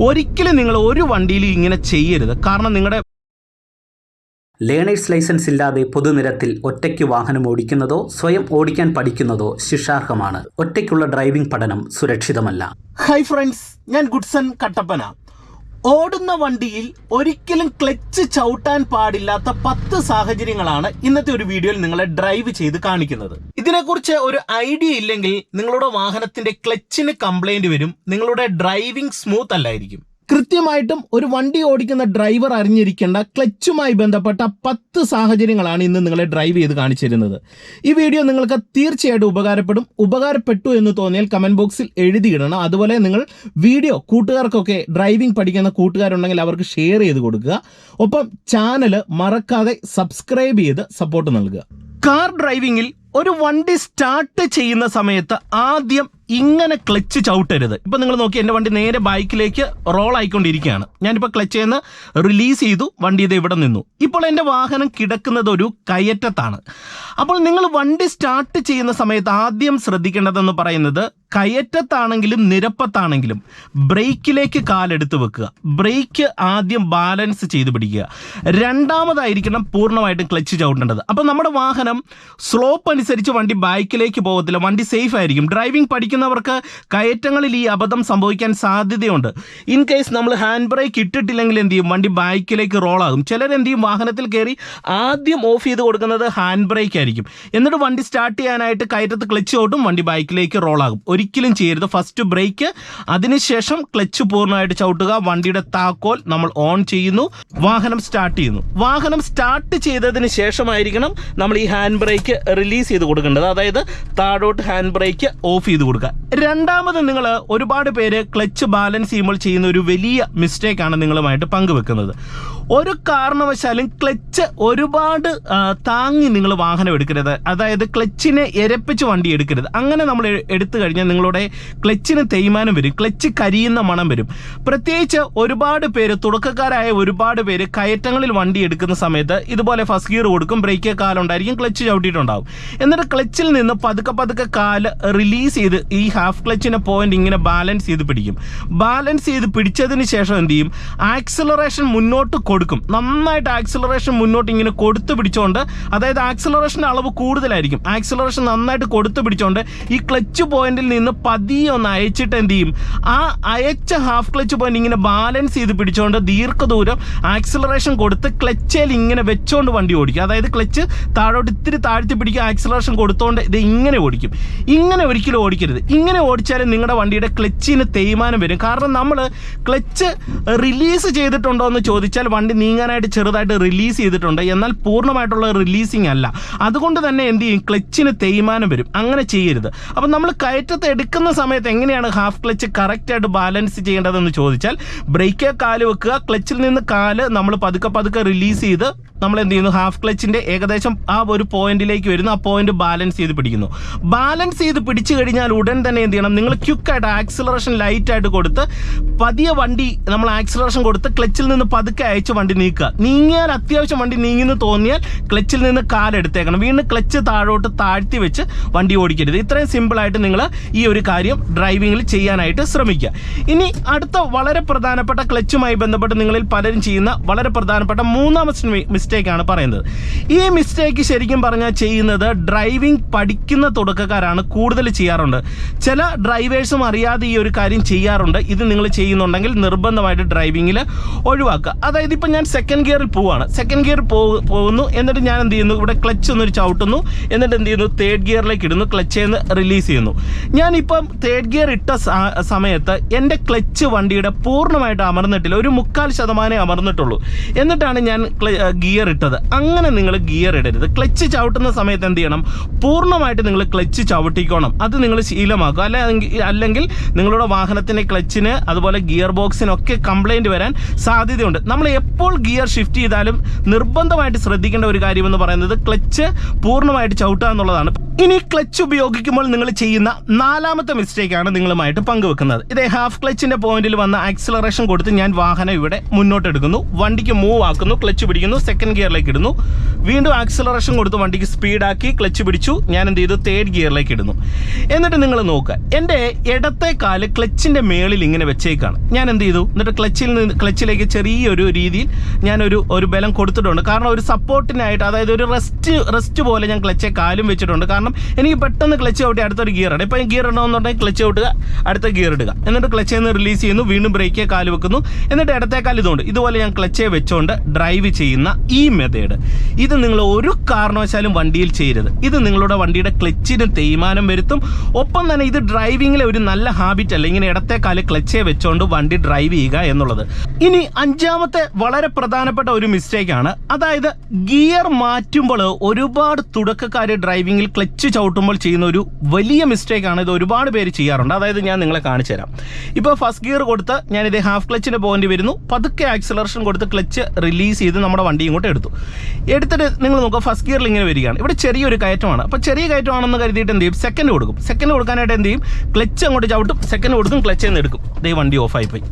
ഒരിക്കലും നിങ്ങൾ ഒരു വണ്ടിയിൽ ഇങ്ങനെ ചെയ്യരുത്. കാരണം നിങ്ങളുടെ ലേണേഴ്സ് ലൈസൻസ് ഇല്ലാതെ പൊതുനിരത്തിൽ ഒറ്റയ്ക്ക് വാഹനം ഓടിക്കുന്നതോ സ്വയം ഓടിക്കാൻ പഠിക്കുന്നതോ ശിക്ഷാർഹമാണ്. ഒറ്റയ്ക്കുള്ള ഡ്രൈവിംഗ് പഠനം സുരക്ഷിതമല്ല. ഹായ് ഫ്രണ്ട്സ്, ഞാൻ ഗുഡ്സൺ കട്ടപ്പന. ഓടുന്ന വണ്ടിയിൽ ഒരിക്കലും ക്ലച്ച് ചവിട്ടാൻ പാടില്ലാത്ത 10 സാഹചര്യങ്ങളാണ് ഇന്നത്തെ ഒരു വീഡിയോയിൽ നിങ്ങളെ ഡ്രൈവ് ചെയ്ത് കാണിക്കുന്നത്. ഇതിനെക്കുറിച്ച് ഒരു ഐഡിയ ഇല്ലെങ്കിൽ നിങ്ങളുടെ വാഹനത്തിന്റെ ക്ലച്ചിന് കംപ്ലൈന്റ് വരും, നിങ്ങളുടെ ഡ്രൈവിംഗ് സ്മൂത്ത് അല്ലായിരിക്കും. കൃത്യമായിട്ടും ഒരു വണ്ടി ഓടിക്കുന്ന ഡ്രൈവർ അറിഞ്ഞിരിക്കേണ്ട ക്ലച്ചുമായി ബന്ധപ്പെട്ട 10 സാഹചര്യങ്ങളാണ് ഇന്ന് നിങ്ങളെ ഡ്രൈവ് ചെയ്ത് കാണിച്ചു തരുന്നത്. ഈ വീഡിയോ നിങ്ങൾക്ക് തീർച്ചയായിട്ടും ഉപകാരപ്പെട്ടു എന്ന് തോന്നിയാൽ കമന്റ് ബോക്സിൽ എഴുതിയിടണം. അതുപോലെ നിങ്ങൾ വീഡിയോ കൂട്ടുകാർക്കൊക്കെ ഡ്രൈവിംഗ് പഠിക്കുന്ന കൂട്ടുകാരുണ്ടെങ്കിൽ അവർക്ക് ഷെയർ ചെയ്ത് കൊടുക്കുക. ഒപ്പം ചാനൽ മറക്കാതെ സബ്സ്ക്രൈബ് ചെയ്ത് സപ്പോർട്ട് നൽകുക. കാർ ഡ്രൈവിംഗിൽ ഒരു വണ്ടി സ്റ്റാർട്ട് ചെയ്യുന്ന സമയത്ത് ആദ്യം ഇങ്ങനെ ക്ലച്ച് ചവിട്ടരുത്. ഇപ്പം നിങ്ങൾ നോക്കി, എൻ്റെ വണ്ടി നേരെ ബൈക്കിലേക്ക് റോൾ ആയിക്കൊണ്ടിരിക്കുകയാണ്. ഞാനിപ്പോൾ ക്ലച്ചിൽ നിന്ന് റിലീസ് ചെയ്തു, വണ്ടി ഇത് ഇവിടെ നിന്നു. ഇപ്പോൾ എൻ്റെ വാഹനം കിടക്കുന്നത് ഒരു കയറ്റത്താണ്. അപ്പോൾ നിങ്ങൾ വണ്ടി സ്റ്റാർട്ട് ചെയ്യുന്ന സമയത്ത് ആദ്യം ശ്രദ്ധിക്കേണ്ടതെന്ന് പറയുന്നത്, കയറ്റത്താണെങ്കിലും നിരപ്പത്താണെങ്കിലും ബ്രേക്കിലേക്ക് കാലെടുത്ത് വെക്കുക. ബ്രേക്ക് ആദ്യം ബാലൻസ് ചെയ്ത് പിടിക്കുക. രണ്ടാമതായിരിക്കണം പൂർണ്ണമായിട്ടും ക്ലച്ച് ചവിട്ടേണ്ടത്. അപ്പോൾ നമ്മുടെ വാഹനം സ്ലോപ്പ് അനുസരിച്ച് വണ്ടി ബാക്കിലേക്ക് പോകത്തില്ല, വണ്ടി സേഫ് ആയിരിക്കും. ഡ്രൈവിംഗ് പഠിക്കുന്നവർക്ക് കയറ്റങ്ങളിൽ ഈ അബദ്ധം സംഭവിക്കാൻ സാധ്യതയുണ്ട്. ഇൻ കേസ് നമ്മൾ ഹാൻഡ് ബ്രേക്ക് ഇട്ടിട്ടില്ലെങ്കിൽ എന്ത് ചെയ്യും, വണ്ടി ബാക്കിലേക്ക് റോളാകും. ചിലരെന്ത് ചെയ്യും, വാഹനത്തിൽ കയറി ആദ്യം ഓഫ് ചെയ്ത് കൊടുക്കുന്നത് ഹാൻഡ് ബ്രേക്ക് ആയിരിക്കും. എന്നിട്ട് വണ്ടി സ്റ്റാർട്ട് ചെയ്യാനായിട്ട് കയറ്റത്ത് ക്ലച്ച് ചവിട്ടും, വണ്ടി ബാക്കിലേക്ക് റോളാകും. ഒരിക്കലും ചെയ്യരുത്. ഫസ്റ്റ് ബ്രേക്ക്, അതിനുശേഷം ക്ലച്ച് പൂർണ്ണമായിട്ട് ചവിട്ടുക. വണ്ടിയുടെ താക്കോൽ നമ്മൾ ഓൺ ചെയ്യുന്നു, വാഹനം സ്റ്റാർട്ട് ചെയ്യുന്നു. വാഹനം സ്റ്റാർട്ട് ചെയ്തതിന് ശേഷമായിരിക്കണം നമ്മൾ ഈ ഹാൻഡ് ബ്രേക്ക് റിലീസ് ചെയ്ത് കൊടുക്കേണ്ടത്. അതായത് താഴോട്ട് ഹാൻഡ് ബ്രേക്ക് ഓഫ് ചെയ്ത് കൊടുക്കുക. രണ്ടാമത്, നിങ്ങൾ ഒരുപാട് പേര് ക്ലച്ച് ബാലൻസ് ചെയ്യുമ്പോൾ ചെയ്യുന്ന ഒരു വലിയ മിസ്റ്റേക്കാണ് നിങ്ങളുമായിട്ട് പങ്കുവെക്കുന്നത്. ഒരു കാരണവശാലും ക്ലച്ച് ഒരുപാട് താങ്ങി നിങ്ങൾ വാഹനം എടുക്കരുത്. അതായത് ക്ലച്ചിനെ എരപ്പിച്ച് വണ്ടി എടുക്കരുത്. അങ്ങനെ നമ്മൾ എടുത്തു കഴിഞ്ഞാൽ നിങ്ങളുടെ ക്ലച്ചിന് തേയ്മാനം വരും, ക്ലച്ച് കരിയുന്ന മണം വരും. പ്രത്യേകിച്ച് ഒരുപാട് പേര്, തുടക്കക്കാരായ ഒരുപാട് പേര് കയറ്റങ്ങളിൽ വണ്ടി എടുക്കുന്ന സമയത്ത് ഇതുപോലെ ഫസ്റ്റ് ഗിയർ കൊടുക്കും, ബ്രേക്ക് കാലുണ്ടായിരിക്കും, ക്ലച്ച് ചവിട്ടിയിട്ടുണ്ടാവും. എന്നിട്ട് ക്ലച്ചിൽ നിന്ന് പതുക്കെ കാല് റിലീസ് ചെയ്ത് ഈ ഹാഫ് ക്ലച്ചിനെ പോയിന്റ് ഇങ്ങനെ ബാലൻസ് ചെയ്ത് പിടിക്കും. ബാലൻസ് ചെയ്ത് പിടിച്ചതിന് ശേഷം എന്ത് ചെയ്യും, ആക്സിലറേഷൻ മുന്നോട്ട് കൊടുക്കും. നന്നായിട്ട് ആക്സിലറേഷൻ മുന്നോട്ട് ഇങ്ങനെ കൊടുത്തു പിടിച്ചോണ്ട്, അതായത് ആക്സിലറേഷൻ്റെ അളവ് കൂടുതലായിരിക്കും, ആക്സിലറേഷൻ നന്നായിട്ട് കൊടുത്തു പിടിച്ചോണ്ട് ഈ ക്ലച്ച് പോയിന്റിൽ നിന്ന് പതിയെ ഒന്ന് അയച്ചിട്ട് എന്ത് ചെയ്യും, ആ അയച്ച ഹാഫ് ക്ലച്ച് പോയിന്റ് ഇങ്ങനെ ബാലൻസ് ചെയ്ത് പിടിച്ചോണ്ട് ദീർഘദൂരം ആക്സിലറേഷൻ കൊടുത്ത് ക്ലച്ചിൽ ഇങ്ങനെ വെച്ചോണ്ട് വണ്ടി ഓടിക്കും. അതായത് ക്ലച്ച് താഴോട്ട് ഇത്തിരി താഴ്ത്തി പിടിക്കുക, ആക്സിലറേഷൻ കൊടുത്തോണ്ട് ഇത് ഇങ്ങനെ ഓടിക്കും. ഇങ്ങനെ ഒരിക്കലും ഓടിക്കരുത്. ഇങ്ങനെ ഓടിച്ചാലും നിങ്ങളുടെ വണ്ടിയുടെ ക്ലച്ചിന് തേയ്മാനം വരും. കാരണം നമ്മൾ ക്ലച്ച് റിലീസ് ചെയ്തിട്ടുണ്ടോ എന്ന് ചോദിച്ചാൽ വണ്ടി നീങ്ങാനായിട്ട് ചെറുതായിട്ട് റിലീസ് ചെയ്തിട്ടുണ്ട്, എന്നാൽ പൂർണ്ണമായിട്ടുള്ള റിലീസിങ് അല്ല. അതുകൊണ്ട് തന്നെ എന്ത് ചെയ്യും, ക്ലച്ചിന് തേയ്മാനം വരും. അങ്ങനെ ചെയ്യരുത്. അപ്പം നമ്മൾ കയറ്റത്ത് എടുക്കുന്ന സമയത്ത് എങ്ങനെയാണ് ഹാഫ് ക്ലച്ച് കറക്റ്റായിട്ട് ബാലൻസ് ചെയ്യേണ്ടതെന്ന് ചോദിച്ചാൽ, ബ്രേക്ക് കാല് വെക്കുക, ക്ലച്ചിൽ നിന്ന് കാല് നമ്മൾ പതുക്കെ റിലീസ് ചെയ്ത് നമ്മൾ എന്ത് ചെയ്യുന്നു, ഹാഫ് ക്ലച്ചിൻ്റെ ഏകദേശം ആ ഒരു പോയിന്റിലേക്ക് വരുന്നു, ആ പോയിന്റ് ബാലൻസ് ചെയ്ത് പിടിക്കുന്നു. ബാലൻസ് ചെയ്ത് പിടിച്ചു കഴിഞ്ഞാൽ ഉടൻ തന്നെ എന്ത് ചെയ്യണം, നിങ്ങൾ ക്വിക്കായിട്ട് ആക്സിലറേഷൻ ലൈറ്റായിട്ട് കൊടുത്ത് പതിയെ വണ്ടി നമ്മൾ ആക്സിലറേഷൻ കൊടുത്ത് ക്ലച്ചിൽ നിന്ന് പതുക്കെ അയച്ച് വണ്ടി നീക്കുക. നീങ്ങിയാൽ അത്യാവശ്യം വണ്ടി നീങ്ങുന്നു തോന്നിയാൽ ക്ലച്ചിൽ നിന്ന് കാലെടുത്തേക്കണം. വീണ്ടും ക്ലച്ച് താഴോട്ട് താഴ്ത്തി വെച്ച് വണ്ടി ഓടിക്കരുത്. ഇത്രയും സിമ്പിളായിട്ട് നിങ്ങൾ ഈ ഒരു കാര്യം ഡ്രൈവിങ്ങിൽ ചെയ്യാനായിട്ട് ശ്രമിക്കുക. ഇനി അടുത്ത വളരെ പ്രധാനപ്പെട്ട ക്ലച്ചുമായി ബന്ധപ്പെട്ട് നിങ്ങളിൽ പലരും ചെയ്യുന്ന വളരെ പ്രധാനപ്പെട്ട മൂന്നാമത്തെ മിസ്റ്റേക്കാണ് പറയുന്നത്. ഈ മിസ്റ്റേക്ക് ശരിക്കും പറഞ്ഞാൽ ചെയ്യുന്നത് ഡ്രൈവിംഗ് പഠിക്കുന്ന തുടക്കക്കാരാണ് കൂടുതൽ ചെയ്യാറുണ്ട്. ചില ഡ്രൈവേഴ്സും അറിയാതെ ഈ ഒരു കാര്യം ചെയ്യാറുണ്ട്. ഇത് നിങ്ങൾ ചെയ്യുന്നുണ്ടെങ്കിൽ നിർബന്ധമായിട്ട് ഡ്രൈവിങ്ങിൽ ഒഴിവാക്കുക. അതായത് ഇപ്പം ഞാൻ സെക്കൻഡ് ഗിയറിൽ പോവുകയാണ്, സെക്കൻഡ് ഗിയർ പോകുന്നു, എന്നിട്ട് ഞാൻ എന്ത് ചെയ്യുന്നു, ഇവിടെ ക്ലച്ച് ഒന്നൊരു ചവിട്ടുന്നു, എന്നിട്ട് എന്ത് ചെയ്യുന്നു, തേർഡ് ഗിയറിലേക്ക് ഇടുന്നു, ക്ലച്ചിൽ നിന്ന് റിലീസ് ചെയ്യുന്നു. ഞാനിപ്പം തേർഡ് ഗിയർ ഇട്ട സമയത്ത് എൻ്റെ ക്ലച്ച് വണ്ടിയുടെ പൂർണ്ണമായിട്ട് അമർന്നിട്ടില്ല, ഒരു 3/4% അമർന്നിട്ടുള്ളൂ. എന്നിട്ടാണ് ഞാൻ ഗിയർ ഇട്ടത്. അങ്ങനെ നിങ്ങൾ ഗിയർ ഇടരുത്. ക്ലച്ച് ചവിട്ടുന്ന സമയത്ത് എന്ത് ചെയ്യണം, പൂർണ്ണമായിട്ട് നിങ്ങൾ ക്ലച്ച് ചവിട്ടിക്കോണം. അത് നിങ്ങൾ ശീലമാക്കുക. അല്ലെങ്കിൽ നിങ്ങളുടെ വാഹനത്തിൻ്റെ ക്ലച്ചിന് അതുപോലെ ഗിയർ ബോക്സിനൊക്കെ കംപ്ലൈൻറ്റ് വരാൻ സാധ്യതയുണ്ട്. നമ്മൾ എപ്പോൾ ഗിയർ ഷിഫ്റ്റ് ചെയ്താലും നിർബന്ധമായിട്ട് ശ്രദ്ധിക്കേണ്ട ഒരു കാര്യമെന്ന് പറയുന്നത് ക്ലച്ച് പൂർണ്ണമായിട്ട് ചവിട്ടുക എന്നുള്ളതാണ്. ഇനി ക്ലച്ച് ഉപയോഗിക്കുമ്പോൾ നിങ്ങൾ ചെയ്യുന്ന നാലാമത്തെ മിസ്റ്റേക്കാണ് നിങ്ങളുമായിട്ട് പങ്കുവെക്കുന്നത്. ഇതേ ഹാഫ് ക്ലച്ചിൻ്റെ പോയിന്റിൽ വന്ന ആക്സിലറേഷൻ കൊടുത്ത് ഞാൻ വാഹനം ഇവിടെ മുന്നോട്ട് എടുക്കുന്നു, വണ്ടിക്ക് മൂവ് ആക്കുന്നു, ക്ലച്ച് പിടിക്കുന്നു, സെക്കൻഡ് ഗിയറിലേക്ക് ഇടുന്നു, വീണ്ടും ആക്സിലറേഷൻ കൊടുത്ത് വണ്ടിക്ക് സ്പീഡാക്കി ക്ലച്ച് പിടിച്ചു, ഞാൻ എന്ത് ചെയ്തു, തേർഡ് ഗിയറിലേക്ക് ഇടുന്നു. എന്നിട്ട് നിങ്ങൾ നോക്കുക, എൻ്റെ ഇടത്തെ കാല് ക്ലച്ചിൻ്റെ മേളിൽ ഇങ്ങനെ വെച്ചേക്കാണ്. ഞാൻ എന്ത് ചെയ്തു, എന്നിട്ട് ക്ലച്ചിലേക്ക് ചെറിയൊരു രീതിയിൽ ഞാനൊരു ബലം കൊടുത്തിട്ടുണ്ട്. കാരണം ഒരു സപ്പോർട്ടിനായിട്ട്, അതായത് ഒരു റെസ്റ്റ് പോലെ ഞാൻ ക്ലച്ചെ കാലും വെച്ചിട്ടുണ്ട്. കാരണം എനിക്ക് പെട്ടെന്ന് ക്ലച്ച് ചവിട്ടി അടുത്തൊരു ഗിയർ ഇടുക. ഇപ്പം ഗിയർ ഇടണമെന്നുണ്ടെങ്കിൽ ക്ലച്ച് ചവിട്ടുക, അടുത്ത ഗിയർ ഇടുക, എന്നിട്ട് ക്ലച്ചിൽ നിന്ന് റിലീസ് ചെയ്യുന്നു, വീണ്ടും ബ്രേക്കിൽ കാല് വെക്കുന്നു, എന്നിട്ട് ഇടത്തെ കാല് ഇതുകൊണ്ട് ഇതുപോലെ ഞാൻ ക്ലച്ചെ വെച്ചുകൊണ്ട് ഡ്രൈവ് ചെയ്യുന്ന ഈ മെത്തേഡ്, ഇത് നിങ്ങൾ ഒരു കാരണവശാലും വണ്ടിയിൽ ചെയ്യരുത്. ഇത് നിങ്ങളുടെ വണ്ടിയുടെ ക്ലച്ചിന് തേയ്മാനം വരുത്തും. ഒപ്പം തന്നെ ഇത് ഡ്രൈവിങ്ങിലെ ഒരു നല്ല ഹാബിറ്റ് അല്ല, ഇങ്ങനെ ഇടത്തെ കാല് ക്ലച്ചെ വെച്ചുകൊണ്ട് വണ്ടി ഡ്രൈവ് ചെയ്യുക എന്നുള്ളത്. ഇനി അഞ്ചാമത്തെ വളരെ പ്രധാനപ്പെട്ട ഒരു മിസ്റ്റേക്കാണ്, അതായത് ഗിയർ മാറ്റുമ്പോൾ ഒരുപാട് തുടക്കക്കാർ ഡ്രൈവിങ്ങിൽ ക്ലച്ച് ചവിട്ടുമ്പോൾ ചെയ്യുന്ന ഒരു വലിയ മിസ്റ്റേക്കാണ്. ഇത് ഒരുപാട് പേര് ചെയ്യാറുണ്ട്. അതായത് ഞാൻ നിങ്ങളെ കാണിച്ചു തരാം. ഇപ്പോൾ ഫസ്റ്റ് ഗിയർ കൊടുത്ത് ഞാനിത് ഹാഫ് ക്ലച്ചിൻ്റെ പോയിന്റ് വരുന്നു, പതുക്കെ ആക്സിലറേഷൻ കൊടുത്ത് ക്ലച്ച് റിലീസ് ചെയ്ത് നമ്മുടെ വണ്ടി ഇങ്ങോട്ട് എടുത്തിട്ട് നിങ്ങൾ നോക്കുക, ഫസ്റ്റ് ഗിയറിൽ ഇങ്ങനെ വരികയാണ്. ഇവിടെ ചെറിയൊരു കയറ്റമാണ്. അപ്പോൾ ചെറിയ കയറ്റമാണെന്ന് കരുതിയിട്ട് എന്ത് ചെയ്യും, സെക്കൻഡ് കൊടുക്കും. സെക്കൻഡ് കൊടുക്കാനായിട്ട് എന്ത് ചെയ്യും, ക്ലച്ച് അങ്ങോട്ട് ചവിട്ടും, സെക്കൻഡ് കൊടുക്കും, ക്ലച്ചിൽ നിന്ന് എടുക്കും, ദേ വണ്ടി ഓഫായി പോയി.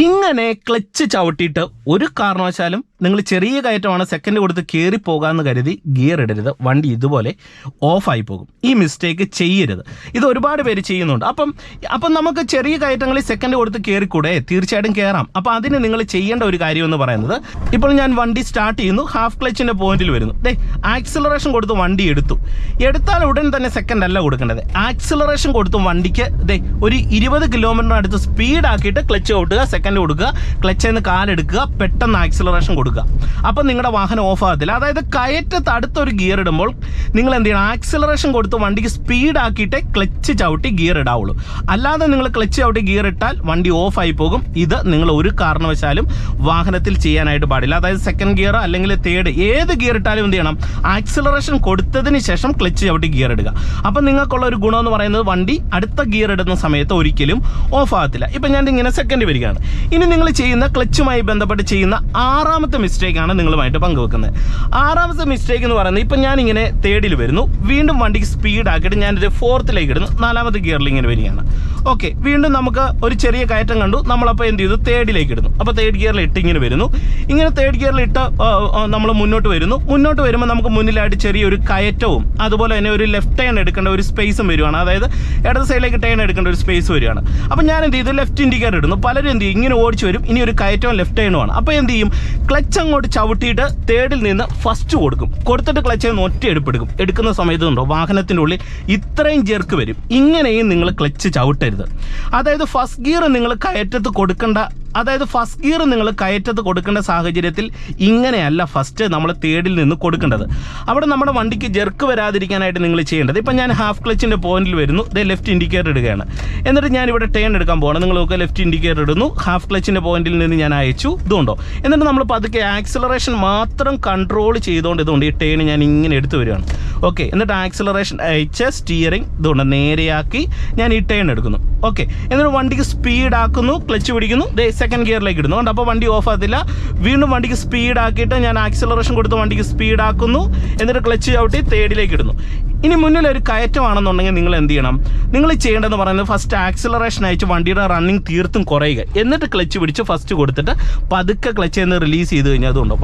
ഇങ്ങനെ ക്ലച്ച് ചവിട്ടിയിട്ട് ഒരു കാരണവശാലും നിങ്ങൾ ചെറിയ കയറ്റമാണ് സെക്കൻഡ് കൊടുത്ത് കയറി പോകാമെന്ന് കരുതി ഗിയർ ഇടരുത്, വണ്ടി ഇതുപോലെ ഓഫായി പോകും. ഈ മിസ്റ്റേക്ക് ചെയ്യരുത്. ഇത് ഒരുപാട് പേര് ചെയ്യുന്നുണ്ട്. അപ്പം നമുക്ക് ചെറിയ കയറ്റങ്ങളിൽ സെക്കൻഡ് കൊടുത്ത് കയറിക്കൂടെ, തീർച്ചയായിട്ടും കയറാം. അപ്പോൾ അതിന് നിങ്ങൾ ചെയ്യേണ്ട ഒരു കാര്യം എന്ന് പറയുന്നത്, ഇപ്പോൾ ഞാൻ വണ്ടി സ്റ്റാർട്ട് ചെയ്യുന്നു, ഹാഫ് ക്ലച്ചിൻ്റെ പോയിന്റിൽ വരുന്നു, ആക്സിലറേഷൻ കൊടുത്ത് വണ്ടി എടുത്താൽ ഉടൻ തന്നെ സെക്കൻഡ് അല്ല കൊടുക്കേണ്ടത്. ആക്സിലറേഷൻ കൊടുത്ത് വണ്ടിക്ക് ഒരു 20 കിലോമീറ്ററിന് അടുത്ത് സ്പീഡാക്കിയിട്ട് ക്ലച്ച് ചവിട്ടുക, സെക്കൻഡ് കൊടുക്കുക, ക്ലച്ചിൽ നിന്ന് കാലെടുക്കുക, പെട്ടെന്ന് ആക്സിലറേഷൻ കൊടുക്കുക. അപ്പം നിങ്ങളുടെ വാഹനം ഓഫ് ആകത്തില്ല. അതായത് കയറ്റത്ത് അടുത്തൊരു ഗിയർ ഇടുമ്പോൾ നിങ്ങൾ എന്ത് ചെയ്യണം, ആക്സിലറേഷൻ കൊടുത്ത് വണ്ടിക്ക് സ്പീഡാക്കിയിട്ടേ ക്ലച്ച് ചവിട്ടി ഗിയർ ഇടാവുള്ളൂ. അല്ലാതെ നിങ്ങൾ ക്ലച്ച് ചവിട്ടി ഗിയർ ഇട്ടാൽ വണ്ടി ഓഫായി പോകും. ഇത് നിങ്ങൾ ഒരു കാരണവശാലും വാഹനത്തിൽ ചെയ്യാനായിട്ട് പാടില്ല. അതായത് സെക്കൻഡ് ഗിയർ അല്ലെങ്കിൽ തേർഡ് ഏത് ഗിയർ ഇട്ടാലും എന്ത് ചെയ്യണം, ആക്സിലറേഷൻ കൊടുത്തതിന് ശേഷം ക്ലച്ച് ചവിട്ടി ഗിയർ ഇടുക. അപ്പം നിങ്ങൾക്കുള്ള ഒരു ഗുണം എന്ന് പറയുന്നത്, വണ്ടി അടുത്ത ഗിയർ ഇടുന്ന സമയത്ത് ഒരിക്കലും ഓഫ് ആകത്തില്ല. ഇപ്പം ഞാൻ ഇങ്ങനെ സെക്കൻഡ് വരികയാണ്. ഇനി നിങ്ങൾ ചെയ്യുന്ന ക്ലച്ചുമായി ബന്ധപ്പെട്ട് ചെയ്യുന്ന ആറാമത്തെ മിസ്റ്റേക്കാണ് നിങ്ങളുമായിട്ട് പങ്കുവെക്കുന്നത്. ആറാമത്തെ മിസ്റ്റേക്ക് എന്ന് പറയുന്നത്, ഇപ്പം ഞാനിങ്ങനെ തേർഡിൽ വരുന്നു, വീണ്ടും വണ്ടിക്ക് സ്പീഡാക്കിയിട്ട് ഞാനിത് ഫോർത്തിലേക്ക് ഇടുന്നു, നാലാമത്തെ ഗിയറിൽ ഇങ്ങനെ വരികയാണ്. ഓക്കെ, വീണ്ടും നമുക്ക് ഒരു ചെറിയ കയറ്റം കണ്ടു, നമ്മളപ്പോൾ എന്ത് ചെയ്തു, തേർഡിലേക്ക് ഇടുന്നു. അപ്പോൾ തേർഡ് ഗിയറിൽ ഇട്ട് ഇങ്ങനെ വരുന്നു. ഇങ്ങനെ തേർഡ് ഗിയറിൽ ഇട്ട് നമ്മൾ മുന്നോട്ട് വരുമ്പോൾ നമുക്ക് മുന്നിലായിട്ട് ചെറിയൊരു കയറ്റവും അതുപോലെ തന്നെ ഒരു ലെഫ്റ്റ് ടേൺ എടുക്കേണ്ട ഒരു സ്പേസും വരുവാണ്. അതായത് ഇടത് സൈഡിലേക്ക് ടേൺ എടുക്കേണ്ട ഒരു സ്പേസ് വരികയാണ്. അപ്പോൾ ഞാൻ എന്ത് ചെയ്തു, ലെഫ്റ്റ് ഇൻഡിക്കേറ്റർ ഇടുന്നു. പലരും എന്ത് ചെയ്യും, ഇങ്ങനെ ഓടിച്ചു വരും, ഇനി ഒരു കയറ്റവും ലെഫ്റ്റ് ടേണുമാണ്. അപ്പോൾ എന്ത് ചെയ്യും, ക്ലച്ച് അങ്ങോട്ട് ചവിട്ടിയിട്ട് തേർഡിൽ നിന്ന് ഫസ്റ്റ് കൊടുത്തിട്ട് ക്ലച്ചിൽ നിന്ന് ഒറ്റ എടുക്കുന്ന സമയത്ത് ഉണ്ടോ, വാഹനത്തിൻ്റെ ഉള്ളിൽ ഇത്രയും ജെർക്ക് വരും. ഇങ്ങനെയും നിങ്ങൾ ക്ലച്ച് ചവിട്ടരുത്. അതായത് ഫസ്റ്റ് ഗിയർ നിങ്ങൾ കയറ്റത്ത് കൊടുക്കേണ്ട സാഹചര്യത്തിൽ ഇങ്ങനെയല്ല ഫസ്റ്റ് നമ്മൾ തേർഡിൽ നിന്ന് കൊടുക്കേണ്ടത്. അവിടെ നമ്മുടെ വണ്ടിക്ക് ജെർക്ക് വരാതിരിക്കാനായിട്ട് നിങ്ങൾ ചെയ്യേണ്ടത്, ഇപ്പം ഞാൻ ഹാഫ് ക്ലച്ചിൻ്റെ പോയിന്റിൽ വരുന്നു, ലെഫ്റ്റ് ഇൻഡിക്കേറ്റർ ഇടുകയാണ്. എന്നിട്ട് ഞാനിവിടെ ടേൺ എടുക്കാൻ പോകണം. നിങ്ങൾ നോക്കുക, ലെഫ്റ്റ് ഇൻഡിക്കേറ്റർ ഇടുന്നു, ഹാഫ് ക്ലച്ചിൻ്റെ പോയിന്റിൽ നിന്ന് ഞാൻ അയച്ചു, ഇതുണ്ടോ. എന്നിട്ട് നമ്മൾ പതുക്കെ ആക്സിലറേഷൻ മാത്രം കൺട്രോൾ ചെയ്തുകൊണ്ട് ഇതുകൊണ്ട് ഈ ടേൺ ഞാൻ ഇങ്ങനെ എടുത്തു വരികയാണ്. ഓക്കെ, എന്നിട്ട് ആക്സിലറേഷൻ അയച്ച് സ്റ്റിയറിംഗ് ഇതുകൊണ്ട് നേരെയാക്കി ഞാൻ ഈ ടേൺ എടുക്കുന്നു. ഓക്കെ, എന്നിട്ട് വണ്ടിക്ക് സ്പീഡാക്കുന്നു, ക്ലച്ച് പിടിക്കുന്നു, സെക്കൻഡ് ഗിയറിലേക്ക് ഇടുന്നു. അതുകൊണ്ട് അപ്പോൾ വണ്ടി ഓഫ് ആകത്തില്ല. വീണ്ടും വണ്ടിക്ക് സ്പീഡാക്കിയിട്ട് ഞാൻ ആക്സിലറേഷൻ കൊടുത്ത് വണ്ടിക്ക് സ്പീഡാക്കുന്നു, എന്നിട്ട് ക്ലച്ച് ചവിട്ടി തേർഡിലേക്ക് ഇടുന്നു. ഇനി മുന്നിലൊരു കയറ്റമാണെന്നുണ്ടെങ്കിൽ നിങ്ങൾ എന്ത് ചെയ്യണം, നിങ്ങൾ ചെയ്യേണ്ടതെന്ന് പറയുന്നത്, ഫസ്റ്റ് ആക്സിലറേഷൻ അയച്ച് വണ്ടിയുടെ റണ്ണിങ് തീർത്തും കുറയുക, എന്നിട്ട് ക്ലച്ച് പിടിച്ച് ഫസ്റ്റ് കൊടുത്തിട്ട് പതുക്കെ ക്ലച്ച് നിന്ന് റിലീസ് ചെയ്ത് കഴിഞ്ഞാൽ അതുകൊണ്ടോ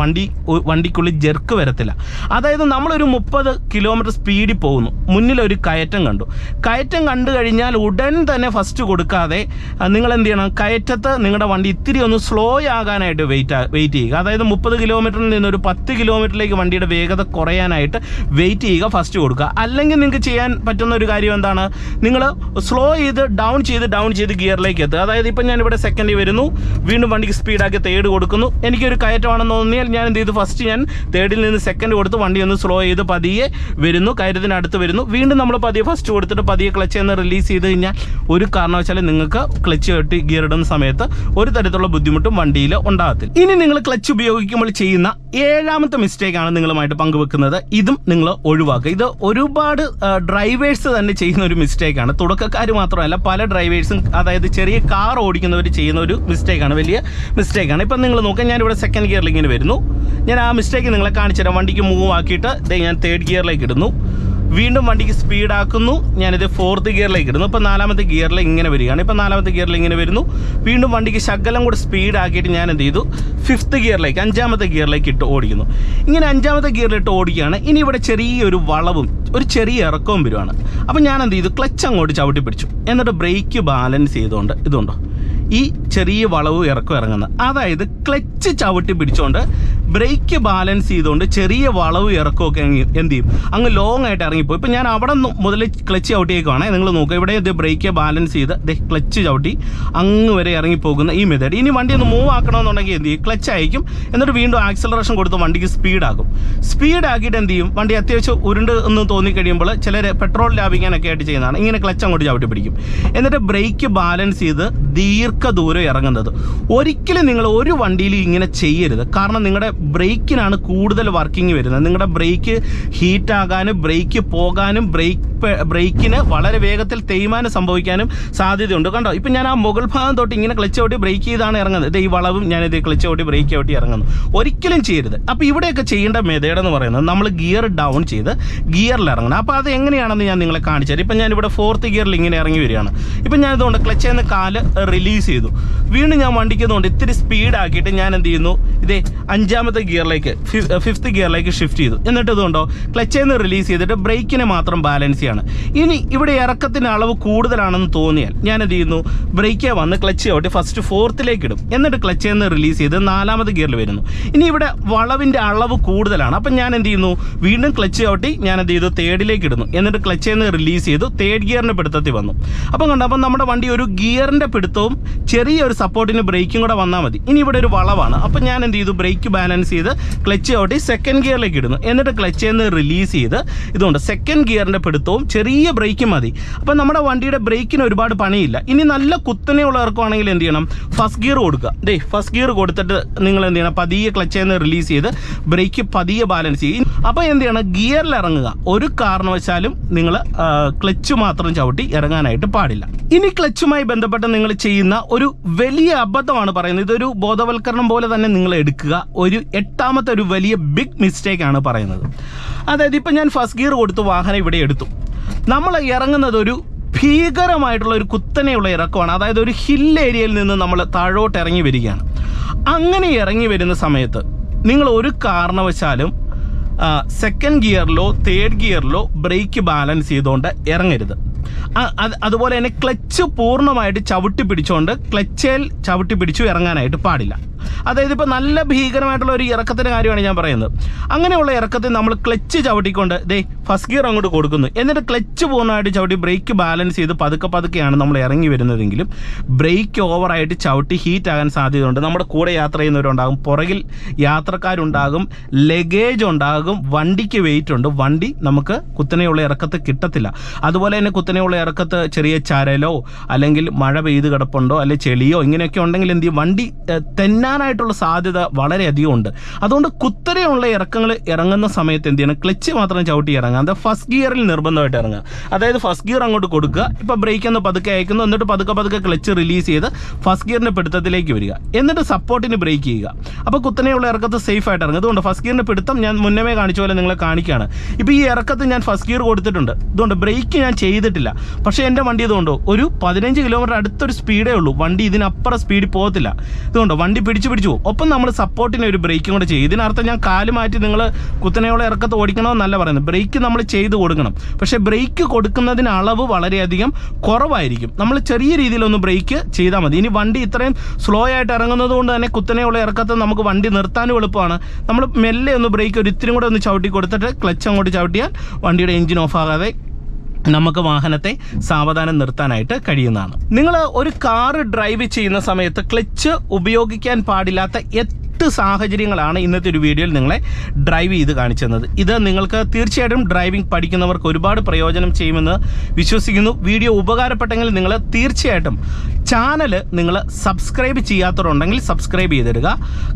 വണ്ടിക്കുള്ളിൽ ജെർക്ക് വരത്തില്ല. അതായത് നമ്മളൊരു 30 കിലോമീറ്റർ സ്പീഡിൽ പോകുന്നു, മുന്നിലൊരു കയറ്റം കണ്ടു കഴിഞ്ഞാൽ ഉടൻ തന്നെ ഫസ്റ്റ് കൊടുക്കാതെ നിങ്ങൾ എന്ത് ചെയ്യണം, കയറ്റത്ത് നിങ്ങളുടെ വണ്ടി ഇത്തിരി ഒന്ന് സ്ലോ ആകാനായിട്ട് വെയിറ്റ് ചെയ്യുക. അതായത് 30 കിലോമീറ്ററിൽ നിന്ന് ഒരു 10 കിലോമീറ്ററിലേക്ക് വണ്ടിയുടെ വേഗത കുറയാനായിട്ട് വെയിറ്റ് ചെയ്യുക, ഫസ്റ്റ് കൊടുക്കുക. അല്ലെങ്കിൽ നിങ്ങൾക്ക് ചെയ്യാൻ പറ്റുന്ന ഒരു കാര്യം എന്താണ്, നിങ്ങൾ സ്ലോ ചെയ്ത് ഡൗൺ ചെയ്ത് ഗിയറിലേക്ക് എത്തുക. അതായത് ഇപ്പം ഞാനിവിടെ സെക്കൻഡിൽ വരുന്നു, വീണ്ടും വണ്ടിക്ക് സ്പീഡാക്കി തേർഡ് കൊടുക്കുന്നു. എനിക്കൊരു കയറ്റമാണെന്ന് തോന്നിയാൽ ഞാൻ എന്ത് ചെയ്തു, ഫസ്റ്റ് ഞാൻ തേർഡിൽ നിന്ന് സെക്കൻഡ് കൊടുത്ത് വണ്ടി ഒന്ന് സ്ലോ ചെയ്ത് പതിയെ വരുന്നു, കയറ്റത്തിനടുത്ത് വരുന്നു. വീണ്ടും നമ്മൾ പതിയെ ഫസ്റ്റ് കൊടുത്തിട്ട് പതിയെ ക്ലച്ച് എന്ന് റിലീസ് ചെയ്ത് കഴിഞ്ഞാൽ ഒരു കാരണവശാലും നിങ്ങൾക്ക് ക്ലച്ച് കെട്ടി ഗിയർ ഇടുന്ന സമയത്ത് ഒരു തരത്തിലുള്ള ബുദ്ധിമുട്ടും വണ്ടിയിൽ ഉണ്ടാകത്തില്ല. ഇനി നിങ്ങൾ ക്ലച്ച് ഉപയോഗിക്കുമ്പോൾ ചെയ്യുന്ന ഏഴാമത്തെ മിസ്റ്റേക്കാണ് നിങ്ങളുമായിട്ട് പങ്കുവെക്കുന്നത്. ഇതും നിങ്ങൾ ഒഴിവാക്കുക. ഇത് ഒരുപാട് ഡ്രൈവേഴ്സ് തന്നെ ചെയ്യുന്ന ഒരു മിസ്റ്റേക്കാണ്. തുടക്കക്കാർ മാത്രമല്ല, പല ഡ്രൈവേഴ്സും, അതായത് ചെറിയ കാർ ഓടിക്കുന്നവർ ചെയ്യുന്ന ഒരു മിസ്റ്റേക്കാണ്, വലിയ മിസ്റ്റേക്കാണ്. ഇപ്പം നിങ്ങൾ നോക്കാം, ഞാനിവിടെ സെക്കൻഡ് ഗിയറിൽ ഇങ്ങനെ വരുന്നു. ഞാൻ ആ മിസ്റ്റേക്ക് നിങ്ങളെ കാണിച്ചു തരാം. വണ്ടിക്ക് മൂവ് ആക്കിയിട്ട് ഞാൻ തേർഡ് ഗിയറിലേക്ക് ഇടുന്നു. വീണ്ടും വണ്ടിക്ക് സ്പീഡാക്കുന്നു. ഞാനിത് 4th ഗിയറിലേക്ക് ഇടുന്നു. ഇപ്പോൾ 4ാമത്തെ ഗിയറിൽ ഇങ്ങനെ വരികയാണ്. ഇപ്പോൾ 4ാമത്തെ ഗിയറിൽ ഇങ്ങനെ വരുന്നു. വീണ്ടും വണ്ടിക്ക് ശകലം കൂടെ സ്പീഡാക്കിയിട്ട് ഞാൻ എന്ത് ചെയ്തു, 5th ഗിയറിലേക്ക് 5ാമത്തെ ഗിയറിലേക്ക് ഇട്ട് ഓടിക്കുന്നു. ഇങ്ങനെ 5ാമത്തെ ഗിയറിലിട്ട് ഓടിക്കുകയാണ്. ഇനി ഇവിടെ ചെറിയൊരു വളവും ഒരു ചെറിയ ഇറക്കവും വരുവാണ്. അപ്പോൾ ഞാൻ എന്ത് ചെയ്തു, ക്ലച്ച് അങ്ങോട്ട് ചവിട്ടി പിടിച്ചു. എന്നിട്ട് ബ്രേക്ക് ബാലൻസ് ചെയ്തുകൊണ്ട് ഇതുണ്ടോ ഈ ചെറിയ വളവ് ഇറക്കം ഇറങ്ങുന്നത്, അതായത് ക്ലച്ച് ചവിട്ടി പിടിച്ചുകൊണ്ട് ബ്രേക്ക് ബാലൻസ് ചെയ്തുകൊണ്ട് ചെറിയ വളവ് ഇറക്കമൊക്കെ എന്ത് ചെയ്യും, അങ്ങ് ലോങ് ആയിട്ട് ഇറങ്ങിപ്പോയി. ഇപ്പം ഞാൻ അവിടെ മുതൽ ക്ലച്ച് ചവിട്ടിയേക്കുവാണേ. നിങ്ങൾ നോക്കുക, ഇവിടെ ഇത് ബ്രേക്ക് ബാലൻസ് ചെയ്ത് ക്ലച്ച് ചവിട്ടി അങ്ങ് വരെ ഇറങ്ങിപ്പോകുന്ന ഈ മെത്തേഡ്. ഇനി വണ്ടി ഒന്ന് മൂവ് ആക്കണമെന്നുണ്ടെങ്കിൽ എന്ത് ചെയ്യും, ക്ലച്ച് അയക്കും. എന്നിട്ട് വീണ്ടും ആക്സലറേഷൻ കൊടുത്ത് വണ്ടിക്ക് സ്പീഡാക്കും. സ്പീഡാക്കിയിട്ട് എന്ത് ചെയ്യും, വണ്ടി അത്യാവശ്യം ഉരുണ്ട് എന്ന് തോന്നിക്കഴിയുമ്പോൾ ചിലർ പെട്രോൾ ലാഭിക്കാനൊക്കെ ആയിട്ട് ചെയ്യുന്നതാണ്, ഇങ്ങനെ ക്ലച്ച് അങ്ങോട്ട് ചവിട്ടി പിടിക്കും. എന്നിട്ട് ബ്രേക്ക് ബാലൻസ് ചെയ്ത് ദൂരം ഇറങ്ങുന്നത്. ഒരിക്കലും നിങ്ങൾ ഒരു വണ്ടിയിൽ ഇങ്ങനെ ചെയ്യരുത്. കാരണം നിങ്ങളുടെ ബ്രേക്കിനാണ് കൂടുതൽ വർക്കിംഗ് വരുന്നത്. നിങ്ങളുടെ ബ്രേക്ക് ഹീറ്റാകാനും ബ്രേക്ക് പോകാനും ബ്രേക്കിന് വളരെ വേഗത്തിൽ തേയ്മാനം സംഭവിക്കാനും സാധ്യതയുണ്ട്. കണ്ടോ, ഇപ്പം ഞാൻ ആ മുകൾ ഭാഗം തൊട്ട് ഇങ്ങനെ ക്ലച്ച് ചവിട്ടി ബ്രേക്ക് ചെയ്താണ് ഇറങ്ങുന്നത്. ഈ വളവും ഞാനിത് ക്ലച്ച് ചവിട്ടി ബ്രേക്ക് ചവിട്ടി ഇറങ്ങുന്നു. ഒരിക്കലും ചെയ്യരുത്. അപ്പോൾ ഇവിടെയൊക്കെ ചെയ്യേണ്ട മെത്തേഡ് എന്ന് പറയുന്നത് നമ്മൾ ഗിയർ ഡൗൺ ചെയ്ത് ഗിയറിൽ ഇറങ്ങണം. അപ്പോൾ അത് എങ്ങനെയാണെന്ന് ഞാൻ നിങ്ങളെ കാണിച്ചു തരാം. ഇപ്പം ഞാനിവിടെ 4th ഗിയറിൽ ഇങ്ങനെ ഇറങ്ങി വരികയാണ്. ഇപ്പം ഞാനിതുകൊണ്ട് ക്ലച്ചിൽ നിന്ന് കാല് റിലീസ് ചെയ്തു. വീണ്ടും ഞാൻ വണ്ടിക്കുന്നതുകൊണ്ട് ഇത്തിരി സ്പീഡാക്കിയിട്ട് ഞാൻ എന്ത് ചെയ്യുന്നു, 5ാമത്തെ ഗിയറിലേക്ക് 5th ഗിയറിലേക്ക് ഷിഫ്റ്റ് ചെയ്തു. എന്നിട്ട് ഇതുകൊണ്ടോ ക്ലച്ചിൽ നിന്ന് റിലീസ് ചെയ്തിട്ട് ബ്രേക്കിനെ മാത്രം ബാലൻസ് ചെയ്യാണ്. ഇനി ഇവിടെ ഇറക്കത്തിൻ്റെ അളവ് കൂടുതലാണെന്ന് തോന്നിയാൽ ഞാൻ എന്ത് ചെയ്യുന്നു, ബ്രേക്കേ വന്ന് ക്ലച്ച് ചവിട്ടി ഫസ്റ്റ് 4th ഇടും. എന്നിട്ട് ക്ലച്ചിൽ നിന്ന് റിലീസ് ചെയ്ത് 4ാമത്തെ ഗിയറിൽ വരുന്നു. ഇനി ഇവിടെ വളവിൻ്റെ അളവ് കൂടുതലാണ്. അപ്പം ഞാൻ എന്ത് ചെയ്യുന്നു, വീണ്ടും ക്ലച്ച് ചവിട്ടി ഞാൻ എന്ത് ചെയ്തു, 3rd ഇടുന്നു. എന്നിട്ട് ക്ലച്ചിൽ നിന്ന് റിലീസ് ചെയ്തു 3rd ഗിയറിൻ്റെ പിടുത്തത്തിൽ വന്നു. അപ്പം കണ്ടോ, അപ്പം നമ്മുടെ വണ്ടി ഒരു ഗിയറിൻ്റെ പിടുത്തവും ചെറിയൊരു സപ്പോർട്ടിന് ബ്രേക്കും കൂടെ വന്നാൽ മതി. ഇനി ഇവിടെ ഒരു വളവാണ്. അപ്പം ഞാൻ എന്ത് ചെയ്തു, ബ്രേക്ക് ബാലൻസ് ചെയ്ത് ക്ലച്ച് ചവിട്ടി 2nd ഗിയറിലേക്ക് ഇടുന്നു. എന്നിട്ട് ക്ലച്ചിൽ നിന്ന് റിലീസ് ചെയ്ത് ഇതുകൊണ്ട് 2nd ഗിയറിൻ്റെ പിടുത്തവും ചെറിയ ബ്രേക്കും മതി. അപ്പം നമ്മുടെ വണ്ടിയുടെ ബ്രേക്കിന് ഒരുപാട് പണിയില്ല. ഇനി നല്ല കുത്തനെയുള്ള ഇറക്കമാണെങ്കിൽ എന്ത് ചെയ്യണം, 1st ഗിയർ കൊടുക്കുക. 1st ഗിയർ കൊടുത്തിട്ട് നിങ്ങൾ എന്ത് ചെയ്യണം, പതിയെ ക്ലച്ചിൽ നിന്ന് റിലീസ് ചെയ്ത് ബ്രേക്ക് പതിയെ ബാലൻസ് ചെയ്യും. അപ്പോൾ എന്ത് ചെയ്യണം, ഗിയറിൽ ഇറങ്ങുക. ഒരു കാരണവശാലും നിങ്ങൾ ക്ലച്ച് മാത്രം ചവിട്ടി ഇറങ്ങാനായിട്ട് പാടില്ല. ഇനി ക്ലച്ചുമായി ബന്ധപ്പെട്ട് നിങ്ങൾ ചെയ്യുന്ന ഒരു വലിയ അബദ്ധമാണ് പറയുന്നത്. ഇതൊരു ബോധവൽക്കരണം പോലെ തന്നെ നിങ്ങൾ എടുക്കുക. ഒരു 8ാമത്തെ ഒരു വലിയ ബിഗ് മിസ്റ്റേക്കാണ് പറയുന്നത്. അതായത് ഇപ്പം ഞാൻ 1st ഗിയർ കൊടുത്ത് വാഹനം ഇവിടെ എടുത്തു. നമ്മൾ ഇറങ്ങുന്നത് ഒരു ഭീകരമായിട്ടുള്ള ഒരു കുത്തനെയുള്ള ഇറക്കമാണ്. അതായത് ഒരു ഹിൽ ഏരിയയിൽ നിന്ന് നമ്മൾ താഴോട്ട് ഇറങ്ങി വരികയാണ്. അങ്ങനെ ഇറങ്ങി വരുന്ന സമയത്ത് നിങ്ങൾ ഒരു കാരണവശാലും 2nd ഗിയറിലോ 3rd ഗിയറിലോ ബ്രേക്ക് ബാലൻസ് ചെയ്തുകൊണ്ട് ഇറങ്ങരുത്. അതുപോലെ തന്നെ ക്ലച്ച് പൂർണ്ണമായിട്ട് ചവിട്ടി പിടിച്ചുകൊണ്ട് ക്ലച്ചിൽ ചവിട്ടി പിടിച്ചു ഇറങ്ങാനായിട്ട് പാടില്ല. അതായത് ഇപ്പോൾ നല്ല ഭീകരമായിട്ടുള്ള ഒരു ഇറക്കത്തിൻ്റെ കാര്യമാണ് ഞാൻ പറയുന്നത്. അങ്ങനെയുള്ള ഇറക്കത്തിൽ നമ്മൾ ക്ലച്ച് ചവിട്ടിക്കൊണ്ട് 1st ഗിയർ അങ്ങോട്ട് കൊടുക്കുന്നു. എന്നിട്ട് ക്ലച്ച് പൂർണ്ണമായിട്ട് ചവിട്ടി ബ്രേക്ക് ബാലൻസ് ചെയ്ത് പതുക്കെയാണ് നമ്മൾ ഇറങ്ങി വരുന്നതെങ്കിലും ബ്രേക്ക് ഓവറായിട്ട് ചവിട്ടി ഹീറ്റ് ആകാൻ സാധ്യതയുണ്ട്. നമ്മുടെ കൂടെ യാത്ര ചെയ്യുന്നവരുണ്ടാകും, പുറകിൽ യാത്രക്കാരുണ്ടാകും, ലഗേജ് ഉണ്ടാകും, വണ്ടിക്ക് വെയിറ്റ് ഉണ്ട്. വണ്ടി നമുക്ക് കുത്തനെയുള്ള ഇറക്കത്ത് കിട്ടത്തില്ല. അതുപോലെ തന്നെ കുത്തനെയുള്ള ഇറക്കത്ത് ചെറിയ ചരലോ അല്ലെങ്കിൽ മഴ പെയ്ത് കിടപ്പുണ്ടോ അല്ലെങ്കിൽ ചെളിയോ ഇങ്ങനെയൊക്കെ ഉണ്ടെങ്കിൽ എന്ത് ചെയ്യും, വണ്ടി തെന്നാനായിട്ടുള്ള സാധ്യത വളരെയധികം ഉണ്ട്. അതുകൊണ്ട് കുത്തനെയുള്ള ഇറക്കങ്ങൾ ഇറങ്ങുന്ന സമയത്ത് എന്ത് ചെയ്യണം, ക്ലച്ച് മാത്രം ചവിട്ടി ഇറങ്ങാം. അത് 1st ഗിയറിൽ നിർബന്ധമായിട്ട് ഇറങ്ങുക. അതായത് 1st ഗിയർ അങ്ങോട്ട് കൊടുക്കുക. ഇപ്പോൾ ബ്രേക്ക് ഒന്ന് പതുക്കെ അയക്കുന്നു. എന്നിട്ട് പതുക്കെ ക്ലച്ച് റിലീസ് ചെയ്ത് 1st ഗിയറിൻ്റെ പിടുത്തത്തിലേക്ക് വരിക. എന്നിട്ട് സപ്പോർട്ടിന് ബ്രേക്ക് ചെയ്യുക. അപ്പോൾ കുത്തനെയുള്ള ഇറക്കത്ത് സേഫ് ആയിട്ട് ഇറങ്ങും. അതുകൊണ്ട് 1st ഗിയറിൻ്റെ പിടുത്തം ഞാൻ മുന്നമേ കാണിച്ച പോലെ നിങ്ങളെ കാണിക്കുകയാണ്. ഇപ്പോൾ ഈ ഇറക്കത്ത് ഞാൻ 1st ഗിയർ കൊടുത്തിട്ടുണ്ട്. ഇതുകൊണ്ട് ബ്രേക്ക് ഞാൻ ചെയ്തിട്ടില്ല. പക്ഷേ എൻ്റെ വണ്ടി ഇതുകൊണ്ടോ ഒരു 15 കിലോമീറ്റർ അടുത്തൊരു സ്പീഡേ ഉള്ളൂ. വണ്ടി ഇതിനപ്പുറം സ്പീഡിൽ പോകത്തില്ല. ഇതുകൊണ്ടോ വണ്ടി പിടിച്ചു പോകും. ഒപ്പം നമ്മൾ സപ്പോർട്ടിന് ഒരു ബ്രേക്കും കൂടെ ചെയ്യും. ഇതിനർത്ഥം ഞാൻ കാല് മാറ്റി നിങ്ങൾ കുത്തനെയുള്ള ഇറക്കത്ത് ഓടിക്കണമെന്നല്ല പറയുന്നത്. ബ്രേക്ക് നമ്മൾ ചെയ്ത് കൊടുക്കണം. പക്ഷേ ബ്രേക്ക് കൊടുക്കുന്നതിന് അളവ് വളരെയധികം കുറവായിരിക്കും. നമ്മൾ ചെറിയ രീതിയിലൊന്ന് ബ്രേക്ക് ചെയ്താൽ മതി. ഇനി വണ്ടി ഇത്രയും സ്ലോ ആയിട്ട് ഇറങ്ങുന്നത് കൊണ്ട് തന്നെ കുത്തനെയുള്ള ഇറക്കത്ത് നമുക്ക് വണ്ടി നിർത്താനും എളുപ്പമാണ്. നമ്മൾ മെല്ലെ ഒന്ന് ബ്രേക്ക് ഒരു ഇത്തിരി കൂടെ ഒന്ന് ചവിട്ടി കൊടുത്തിട്ട് ക്ലച്ച് അങ്ങോട്ട് ചവിട്ടിയാൽ വണ്ടിയുടെ എഞ്ചിൻ ഓഫ് ആകാതെ നമുക്ക് വാഹനത്തെ സാവധാനം നിർത്താനായിട്ട് കഴിയുന്നതാണ്. നിങ്ങൾ ഒരു കാറ് ഡ്രൈവ് ചെയ്യുന്ന സമയത്ത് ക്ലച്ച് ഉപയോഗിക്കാൻ പാടില്ലാത്ത 8 സാഹചര്യങ്ങളാണ് ഇന്നത്തെ ഒരു വീഡിയോയിൽ നിങ്ങളെ ഡ്രൈവ് ചെയ്ത് കാണിച്ചു തന്നത്. ഇത് നിങ്ങൾക്ക് തീർച്ചയായിട്ടും ഡ്രൈവിംഗ് പഠിക്കുന്നവർക്ക് ഒരുപാട് പ്രയോജനം ചെയ്യുമെന്ന് വിശ്വസിക്കുന്നു. വീഡിയോ ഉപകാരപ്പെട്ടെങ്കിൽ നിങ്ങൾ തീർച്ചയായിട്ടും ചാനൽ നിങ്ങൾ സബ്സ്ക്രൈബ് ചെയ്യാത്തവരുണ്ടെങ്കിൽ സബ്സ്ക്രൈബ് ചെയ്തിടുക.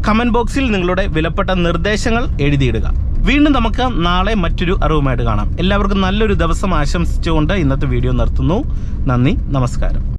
കമൻറ്റ് ബോക്സിൽ നിങ്ങളുടെ വിലപ്പെട്ട നിർദ്ദേശങ്ങൾ എഴുതിയിടുക. വീണ്ടും നമുക്ക് നാളെ മറ്റൊരു അറിവുമായിട്ട് കാണാം. എല്ലാവർക്കും നല്ലൊരു ദിവസം ആശംസിച്ചുകൊണ്ട് ഇന്നത്തെ വീഡിയോ നിർത്തുന്നു. നന്ദി, നമസ്കാരം.